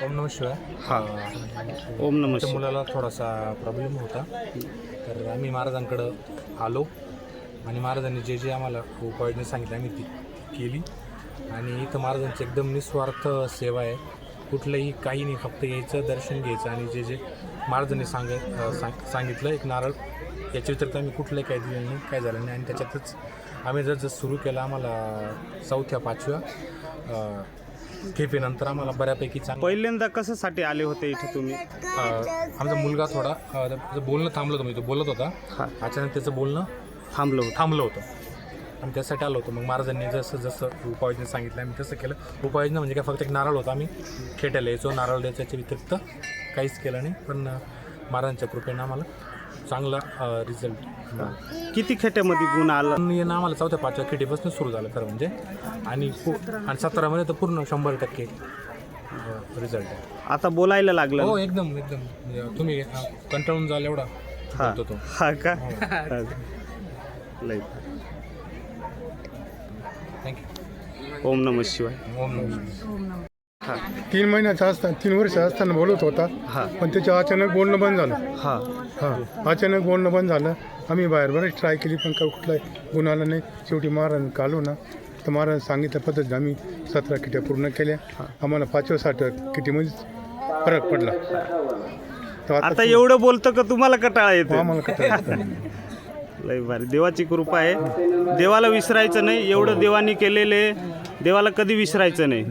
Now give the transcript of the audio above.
ओम नमः शिवाय. हां ओम नमः त्या शिवाय. मुलाला थोडासा प्रॉब्लेम होता, तर आम्ही महाराजांकडं आलो आणि महाराजांनी जे जे आम्हाला उपाययोजना सांगितली आम्ही ती केली. आणि इथं महाराजांची एकदम निस्वार्थ सेवा आहे. कुठलंही काही नाही, फक्त यायचं दर्शन घ्यायचं आणि जे जे महाराजांनी सांगितलं एक नारळ याच्या व्यतिरिक्त आम्ही कुठलंही काही दिलं नाही, काय झालं नाही. आणि त्याच्यातच आम्ही जर सुरू केलं आम्हाला 4-5व्या खेपेनंतर आम्हाला बऱ्यापैकी चांगलं. पहिल्यांदा कशासाठी आले होते इथं तुम्ही? आमचा मुलगा थोडा त्याचं बोलणं थांबलं होतं, म्हणजे तो बोलत होता, हां अचानक त्याचं बोलणं थांबलं होतं आणि त्यासाठी आलो होतो. मग महाराजांनी जसं जसं उपाययोजना सांगितलं आम्ही तसं केलं. उपाययोजना म्हणजे काय, फक्त एक नारळ होता, आम्ही खेट्याला यायचो, नारळ द्यायच्या व्यतिरिक्त काहीच केलं नाही. पण महाराजांच्या कृपेनं आम्हाला चांगला रिझल्ट. किती खेट्यामध्ये गुण आला? येणं आम्हाला 4-5व्या खेटीपासून सुरू झालं खरं म्हणजे. आणि 17मध्ये तर पूर्ण 100% रिझल्ट आहे. आता बोलायला लागलं? हो एकदम म्हणजे तुम्ही कंटाळून जाल एवढा बोलतो तो. हा का? लय. थँक्यू. ओम नमः शिवाय. ओम नमः. हां 3 महिन्याचा असताना 3 वर्ष असताना बोलत होता, हां पण त्याचं अचानक बोलणं बंद झालं. हां अचानक बोलणं बंद झालं. आम्ही बाहेर बरेच ट्राय केली, पण कुठलाही गुण आला नाही. शेवटी महाराज कालो ना, तर महाराज सांगितल्या पद्धतीने आम्ही 17 किट्या पूर्ण केल्या. आम्हाला 5-6 किटीमध्येच फरक पडला. तर आता एवढं बोलतं का तुम्हाला कटाळा येतो? आम्हाला कळतं. लय भारी. देवाची कृपा आहे. देवाला विसरायचं नाही. एवढं देवानी केलेले देवाला कधी विसरायचं नाही.